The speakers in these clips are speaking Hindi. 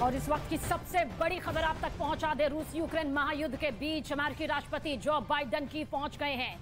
और इस वक्त की सबसे बड़ी खबर आप तक पहुंचा दे। रूस यूक्रेन महायुद्ध के बीच अमेरिकी राष्ट्रपति जो बाइडेन कीव पहुंच गए हैं।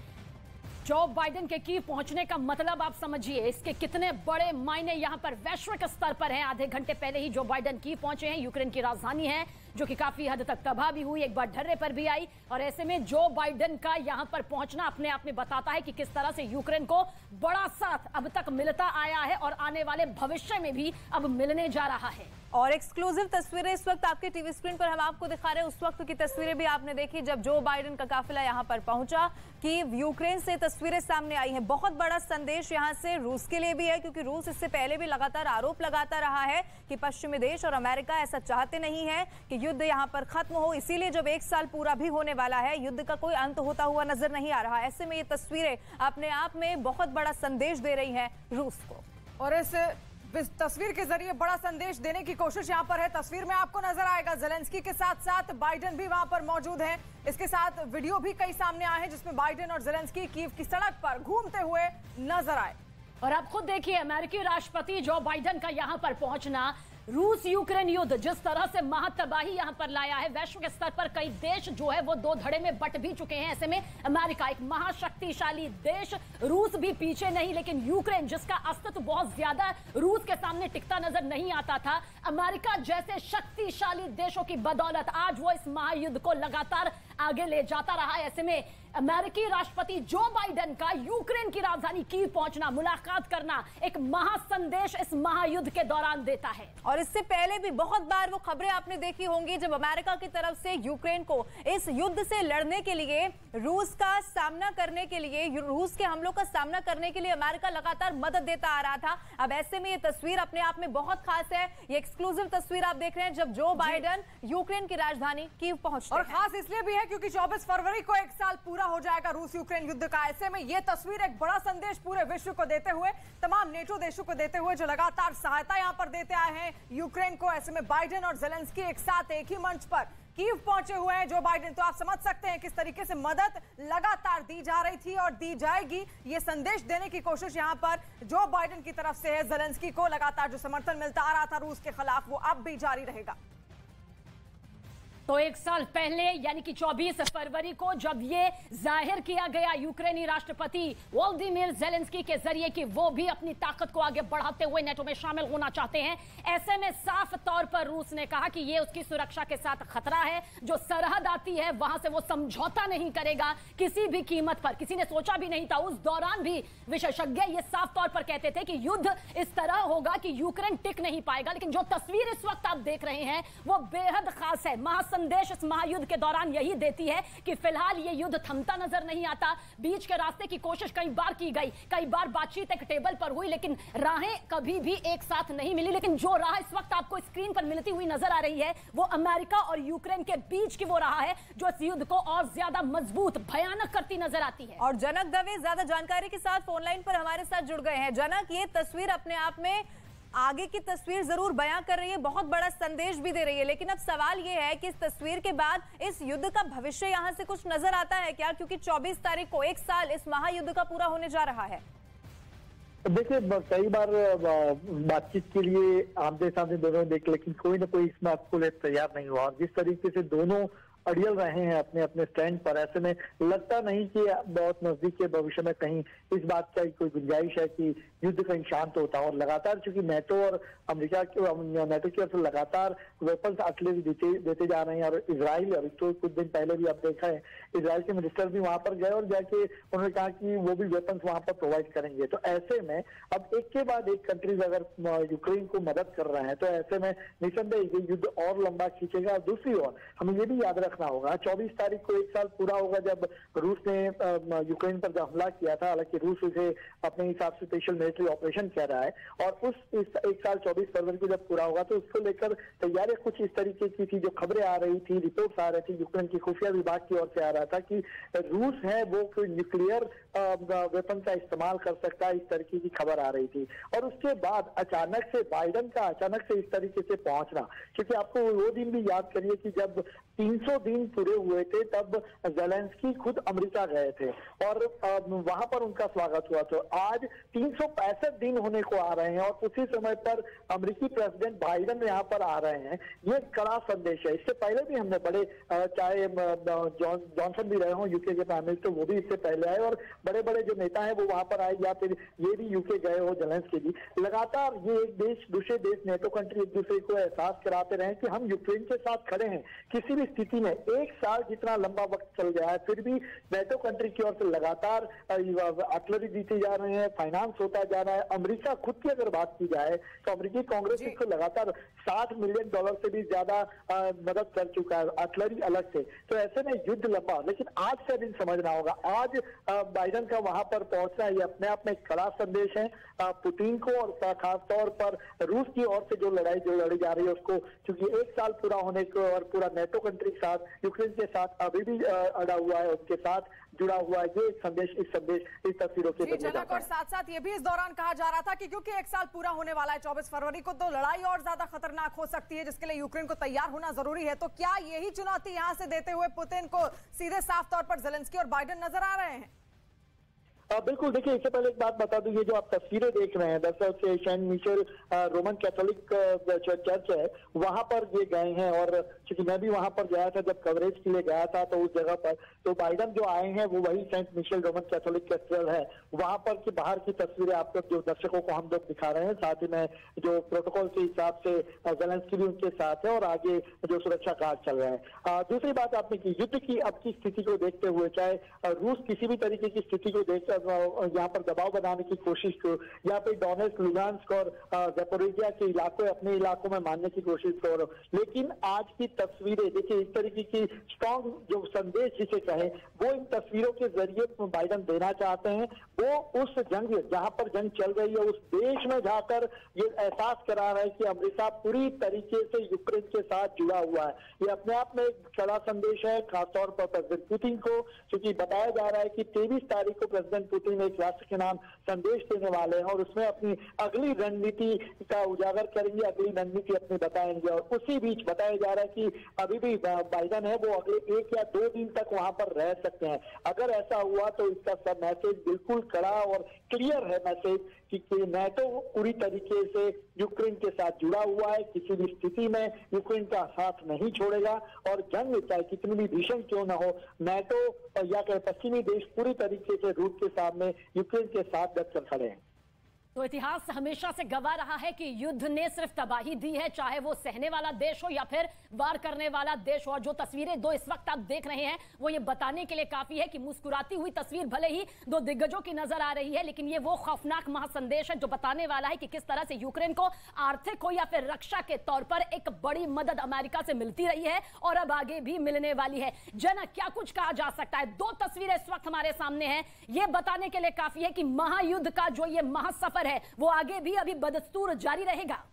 जो बाइडेन के कीव पहुंचने का मतलब आप समझिए, इसके कितने बड़े मायने यहां पर वैश्विक स्तर पर हैं। आधे घंटे पहले ही जो बाइडेन कीव पहुंचे हैं। यूक्रेन की राजधानी है जो कि काफी हद तक तबाह भी हुई, एक बार ढर्रे पर भी आई। और ऐसे में जो बाइडेन का यहां पर पहुंचना अपने आप में बताता है कि किस तरह से यूक्रेन को बड़ा साथ अब तक मिलता आया है और आने वाले भविष्य में भी अब मिलने जा रहा है। और एक्सक्लूसिव तस्वीरें इस वक्त आपके टीवी स्क्रीन पर हम आपको दिखा रहे हैं। उस वक्त की तस्वीरें भी आपने देखी जब जो बाइडेन का काफिला यहां पर पहुंचा। कीव यूक्रेन से तस्वीरें सामने आई हैं। बहुत बड़ा संदेश यहां से रूस के लिए भी है, क्योंकि रूस इससे पहले भी लगातार आरोप लगाता रहा है कि पश्चिमी देश और अमेरिका ऐसा चाहते नहीं है कि युद्ध यहां पर खत्म हो। इसीलिए जब 1 साल पूरा भी होने वाला है, युद्ध का कोई अंत होता हुआ नजर नहीं आ रहा। ऐसे में ये तस्वीरें अपने आप में बहुत बड़ा संदेश दे रही हैं रूस को। और इस तस्वीर के जरिए बड़ा संदेश देने की कोशिश यहां पर है। तस्वीर में आपको नजर आएगा जेलेंस्की के साथ साथ बाइडेन भी वहां पर मौजूद हैं। इसके साथ वीडियो भी कई सामने आए हैं जिसमें बाइडेन और जेलेंस्की कीव की सड़क पर घूमते हुए नजर आए। और आप खुद देखिए, अमेरिकी राष्ट्रपति जो बाइडेन का यहां पर पहुंचना, रूस यूक्रेन युद्ध जिस तरह से महातबाही यहां पर लाया है। वैश्विक स्तर पर कई देश जो है वो 2 धड़े में बट भी चुके हैं। ऐसे में अमेरिका एक महाशक्तिशाली देश, रूस भी पीछे नहीं, लेकिन यूक्रेन जिसका अस्तित्व बहुत ज्यादा रूस के सामने टिकता नजर नहीं आता था, अमेरिका जैसे शक्तिशाली देशों की बदौलत आज वो इस महायुद्ध को लगातार आगे ले जाता रहा। ऐसे में अमेरिकी राष्ट्रपति जो बाइडेन का यूक्रेन की राजधानी कीव पहुंचना, मुलाकात करना एक महासंदेश इस महायुद्ध के दौरान देता है। और इससे पहले भी बहुत बार वो खबरें आपने देखी होंगी जब अमेरिका की तरफ से यूक्रेन को इस युद्ध से लड़ने के लिए, रूस का सामना करने के लिए, रूस के हमलों का सामना करने के लिए अमेरिका लगातार मदद देता आ रहा था। अब ऐसे में ये तस्वीर अपने आप में बहुत खास है। ये एक्सक्लूसिव तस्वीर आप देख रहे हैं जब जो बाइडेन यूक्रेन की राजधानी कीव पहुंचते हैं। और खास इसलिए भी है क्योंकि 24 फरवरी को 1 साल पूरा हो जाएगा रूस यूक्रेन युद्ध का। ऐसे में यह तस्वीर एक बड़ा संदेश पूरे विश्व को देते हुए, तमाम नेटो देशों को देते हुए जो लगातार सहायता यहां पर देते आए हैं यूक्रेन को। ऐसे में बाइडेन और जेलेंस्की एक साथ एक ही मंच पर कीव पहुंचे हुए हैं जो बाइडेन। तो आप समझ सकते हैं किस तरीके से मदद लगातार दी जा रही थी और दी जाएगी। ये संदेश देने की कोशिश यहां पर जो बाइडेन की तरफ से है। जेलेंस्की को लगातार जो समर्थन मिलता आ रहा था रूस के खिलाफ, वो अब भी जारी रहेगा। तो 1 साल पहले यानी कि 24 फरवरी को जब ये जाहिर किया गया यूक्रेनी राष्ट्रपति वोलोदिमीर जेलेंस्की के जरिए कि वो भी अपनी ताकत को आगे बढ़ाते हुए नेटो में शामिल होना चाहते हैं, ऐसे में साफ तौर पर रूस ने कहा कि ये उसकी सुरक्षा के साथ खतरा है। जो सरहद आती है वहां से वो समझौता नहीं करेगा किसी भी कीमत पर। किसी ने सोचा भी नहीं था, उस दौरान भी विशेषज्ञ ये साफ तौर पर कहते थे कि युद्ध इस तरह होगा कि यूक्रेन टिक नहीं पाएगा। लेकिन जो तस्वीर इस वक्त आप देख रहे हैं वो बेहद खास है। संदेश इस महायुद्ध के दौरान यही देती है कि फिलहाल ये युद्ध थमता नजर नहीं आता। बीच के रास्ते की कोशिश कई बार की गई, कई बार बातचीत एक टेबल पर हुई, लेकिन राहें कभी भी एक साथ नहीं मिली। लेकिन जो राह इस वक्त आपको स्क्रीन पर मिलती हुई नजर आ रही है वो अमेरिका और यूक्रेन के बीच की वो राह है जो इस युद्ध को और ज्यादा मजबूत, भयानक करती नजर आती है। और जनक दवे ज्यादा जानकारी के साथ फोन लाइन पर हमारे साथ जुड़ गए हैं। जनक, ये तस्वीर अपने आप में आगे की तस्वीर जरूर बयां कर रही है, बहुत बड़ा संदेश भी दे रही है, लेकिन अब सवाल यह है कि इस तस्वीर के बाद इस युद्ध का भविष्य यहां से कुछ नजर आता है क्या? क्योंकि 24 तारीख को 1 साल इस महायुद्ध का पूरा होने जा रहा है। देखिए, कई बार बातचीत के लिए आमने सामने दोनों देख, लेकिन कोई ना कोई इसमें आपको तैयार नहीं हुआ। और जिस तरीके से दोनों अड़ियल रहे हैं अपने अपने स्टैंड पर, ऐसे में लगता नहीं कि बहुत नजदीक के भविष्य में कहीं इस बात का कोई गुंजाइश है कि युद्ध कहीं शांत होता है। और लगातार चूंकि नेटो और अमेरिका नेटो की ओर से लगातार वेपन्स आर्टिलरी देते जा रहे हैं। और इजराइल, और तो कुछ दिन पहले भी आप देखा है, इजराइल के मिनिस्टर भी वहां पर गए और जाके उन्होंने कहा कि वो भी वेपन्स वहां पर प्रोवाइड करेंगे। तो ऐसे में अब एक के बाद एक कंट्रीज अगर यूक्रेन को मदद कर रहे हैं तो ऐसे में निसंदेह युद्ध और लंबा खींचेगा। दूसरी ओर हमें ये भी याद रखना होगा, 24 तारीख को 1 साल पूरा होगा जब रूस ने यूक्रेन पर हमला किया था। हालांकि रूस इसे अपने हिसाब से स्पेशल मिलिट्री ऑपरेशन कह रहा है। और उस 1 साल 24 फरवरी को जब पूरा होगा तो उसको लेकर तैयारियां कुछ इस तरीके की थी। जो खबरें आ रही थी, रिपोर्ट्स आ रही थी यूक्रेन की खुफिया विभाग की ओर से आ रहा था कि रूस है वो कोई न्यूक्लियर वेपन का इस्तेमाल कर सकता है, इस तरीके की खबर आ रही थी। और उसके बाद अचानक से बाइडन का अचानक से इस तरीके से पहुंचना, क्योंकि आपको वो दिन भी याद करिए कि जब 300 दिन पूरे हुए थे तब ज़ेलेंस्की खुद अमेरिका गए थे और वहां पर उनका स्वागत हुआ। तो आज 365 दिन होने को आ रहे हैं और उसी समय पर अमेरिकी प्रेसिडेंट बाइडन यहाँ पर आ रहे हैं। ये कड़ा संदेश है। इससे पहले भी हमने बड़े, चाहे जॉनसन भी रहे हों यूके के प्राइम मिनिस्टर, वो भी इससे पहले आए और बड़े बड़े जो नेता हैं वो वहां पर आए, या फिर ये भी यूके गए हो ज़ेलेंस्की जी। लगातार ये एक देश दूसरे देश नेटो कंट्री एक दूसरे को एहसास कराते रहे कि हम यूक्रेन के साथ खड़े हैं किसी भी स्थिति में। एक साल जितना लंबा वक्त चल गया है फिर भी नेटो कंट्री की ओर से लगातार आर्टिलरी जीते जा रहे हैं, फाइनेंस होता जा रहा है। अमेरिका खुद की अगर बात की जाए तो अमेरिकी कांग्रेस इसको लगातार $60 मिलियन से भी ज्यादा मदद कर चुका है, आर्टिलरी अलग से। तो ऐसे में युद्ध लंबा, लेकिन आज का दिन समझना होगा। आज बाइडन का वहां पर पहुंचना ये अपने आप में एक कड़ा संदेश है पुतिन को और खासतौर पर रूस की ओर से जो लड़ाई लड़ी जा रही है उसको, क्योंकि एक साल पूरा होने को और पूरा नेटो कंट्री के साथ यूक्रेन के साथ अभी भी अड़ा हुआ है, उसके साथ जुड़ा हुआ है। ये संदेश इस तस्वीरों के जनक, और साथ साथ ये भी इस दौरान कहा जा रहा था कि क्योंकि एक साल पूरा होने वाला है 24 फरवरी को, तो लड़ाई और ज्यादा खतरनाक हो सकती है जिसके लिए यूक्रेन को तैयार होना जरूरी है। तो क्या यही चुनौती यहां से देते हुए पुतिन को सीधे साफ तौर पर ज़ेलेंस्की और बाइडन नजर आ रहे हैं? बिल्कुल। देखिए, इससे पहले एक बात बता दूं, ये जो आप तस्वीरें देख रहे हैं दरअसल से Saint Michel Roman Catholic church है, वहां पर ये गए हैं। और क्योंकि मैं भी वहां पर गया था जब कवरेज के लिए गया था, तो उस जगह पर तो बाइडन जो आए हैं वो वही Saint Michel Roman Catholic cathedral है, वहां पर की बाहर की तस्वीरें आपको जो दर्शकों को हम लोग दिखा रहे हैं। साथ ही में जो प्रोटोकॉल के हिसाब से ज़ेलेंस्की भी उनके साथ है और आगे जो सुरक्षा कार्ड चल रहे हैं। दूसरी बात आपने की युद्ध की अब की स्थिति को देखते हुए, चाहे रूस किसी भी तरीके की स्थिति को देखकर यहाँ पर दबाव बनाने की कोशिश को, या फिर डोनेट्स्क, लुहांस्क और ज़पोरिजिया के इलाकों अपने इलाकों में मानने की कोशिश करो, लेकिन आज की तस्वीरें देखिए, इस तरीके की स्ट्रॉन्ग जो संदेश जिसे कहें वो इन तस्वीरों के जरिए बाइडन देना चाहते हैं। वो उस जंग जहां पर जंग चल रही है उस देश में जाकर ये एहसास करा रहा है कि अमेरिका पूरी तरीके से यूक्रेन के साथ जुड़ा हुआ है। ये अपने आप में एक कड़ा संदेश है, खासतौर पर प्रेसिडेंट पुतिन को, क्योंकि बताया जा रहा है कि 23 तारीख को प्रेसिडेंट पुतिन एक राष्ट्र के नाम संदेश देने वाले हैं और उसमें अपनी अगली रणनीति का उजागर करेंगे, अगली रणनीति अपनी बताएंगे। और उसी बीच बताया जा रहा है कि अभी भी बाइडन है वो अगले 1 या 2 दिन तक वहां पर रह सकते हैं। अगर ऐसा हुआ तो इसका सब मैसेज बिल्कुल कड़ा और क्लियर है मैसेज कि नेटो पूरी तरीके से यूक्रेन के साथ जुड़ा हुआ है, किसी भी स्थिति में यूक्रेन का साथ नहीं छोड़ेगा और जंग चाहे कितनी भी भीषण क्यों न हो, नेटो या पश्चिमी देश पूरी तरीके से रूस के सामने यूक्रेन के साथ डट कर खड़े हैं। तो इतिहास हमेशा से गवाह रहा है कि युद्ध ने सिर्फ तबाही दी है, चाहे वो सहने वाला देश हो या फिर वार करने वाला देश हो। और जो तस्वीरें दो इस वक्त आप देख रहे हैं वो ये बताने के लिए काफी है कि मुस्कुराती हुई तस्वीर भले ही दो दिग्गजों की नजर आ रही है, लेकिन ये वो खौफनाक महासंदेश है जो बताने वाला है कि किस तरह से यूक्रेन को आर्थिक हो या फिर रक्षा के तौर पर एक बड़ी मदद अमेरिका से मिलती रही है और अब आगे भी मिलने वाली है। जनक, क्या कुछ कहा जा सकता है? दो तस्वीरें इस वक्त हमारे सामने हैं, ये बताने के लिए काफी है कि महायुद्ध का जो ये महासफर है वो आगे भी अभी बदस्तूर जारी रहेगा।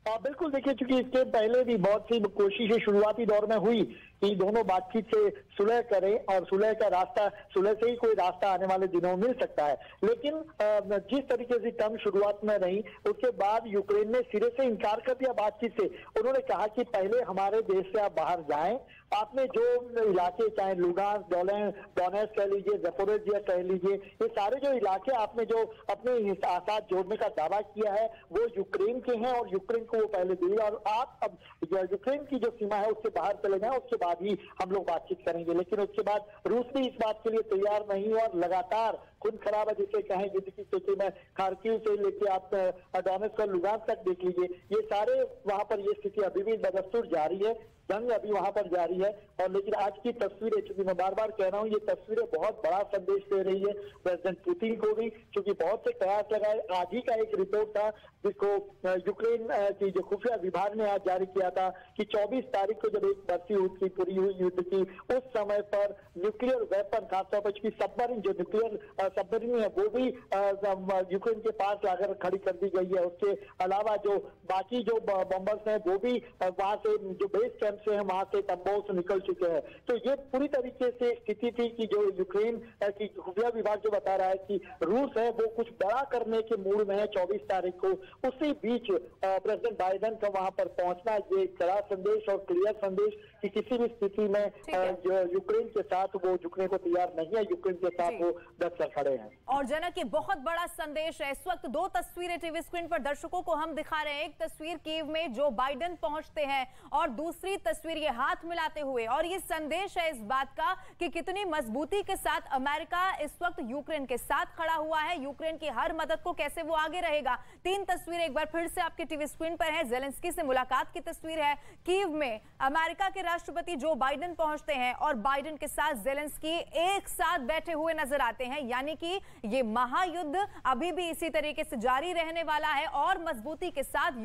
बिल्कुल। देखिए, चूंकि इसके पहले भी बहुत सी कोशिशें शुरुआती दौर में हुई कि दोनों बातचीत से सुलह करें और सुलह का रास्ता, सुलह से ही कोई रास्ता आने वाले दिनों में मिल सकता है। लेकिन जिस तरीके से टर्म शुरुआत में रही उसके बाद यूक्रेन ने सिरे से इनकार कर दिया बातचीत से। उन्होंने कहा कि पहले हमारे देश से आप बाहर जाएं, आपने जो इलाके चाहे लुहांस्क, डोनेट्स्क कह लीजिए, ज़पोरिजिया कह लीजिए, ये सारे जो इलाके आपने जो अपने साथ जोड़ने का दावा किया है वो यूक्रेन के हैं और यूक्रेन को वो पहले दिए और आप अब यूक्रेन की जो सीमा है उससे बाहर चले जाएं, उसके बाद ही हम लोग बातचीत करेंगे। लेकिन उसके बाद रूस भी इस बात के लिए तैयार नहीं हुआ और लगातार खून खराबा जिसे कहें युद्ध की स्थिति में खार्किव से लेके आप डोनेट्स्क और लुहांस्क तक देख लीजिए, ये सारे वहां पर ये स्थिति अभी भी बदस्तूर जारी है, जंग अभी वहां पर जारी है। और लेकिन आज की तस्वीरें, चूंकि मैं बार बार कह रहा हूं, ये तस्वीरें बहुत बड़ा संदेश दे रही है प्रेसिडेंट पुतिन को भी, क्योंकि बहुत से प्रयास लगाए। आज ही का एक रिपोर्ट था जिसको यूक्रेन की जो खुफिया विभाग ने आज जारी किया था कि 24 तारीख को जब एक बरसी हुई पूरी हुई युद्ध की, उस समय पर न्यूक्लियर वेपन, खासतौर पर सबमरीन जो न्यूक्लियर सबमरीन है वो भी यूक्रेन के पास लाकर खड़ी कर दी गई है। उसके अलावा जो बाकी जो बम्बर्स हैं वो भी वहां से जो बेस कैंप से हैं वहां से तंबों से निकल चुके हैं। तो ये पूरी तरीके से स्थिति थी कि जो यूक्रेन की खुफिया विभाग जो बता रहा है कि रूस है वो कुछ बड़ा करने के मूड में है 24 तारीख को। उसी बीच प्रेसिडेंट बाइडेन का वहां पर पहुंचना ये कड़ा संदेश और क्लियर संदेश कि किसी भी स्थिति में जो यूक्रेन के साथ वो झुकने को तैयार नहीं है, यूक्रेन के साथ वो डट कर खड़े हैं। और जनक ये बहुत बड़ा संदेश है। इस वक्त दो तस्वीरें टीवी स्क्रीन पर दर्शकों को हम दिखा रहे हैं। एक तस्वीर कीव में जो बाइडेन पहुंचते हैं और दूसरी तस्वीर ये हाथ मिलाते हुए, और ये संदेश है इस बात का कि कितनी मजबूती के साथ अमेरिका इस वक्त यूक्रेन के साथ खड़ा हुआ है, यूक्रेन की हर मदद को कैसे वो आगे रहेगा। तीन तस्वीरें एक बार फिर से आपके टीवी स्क्रीन पर है। जेलेंस्की से मुलाकात की तस्वीर है। कीव में अमेरिका के राष्ट्रपति जो बाइडेन पहुंचते हैं और बाइडेन के साथ जेलेंस्की एक साथ बैठे हुए नजर आते हैं, यानी कि ये महायुद्ध अभी भी इसी तरीके से जारी रहने वाला है और मजबूती के साथ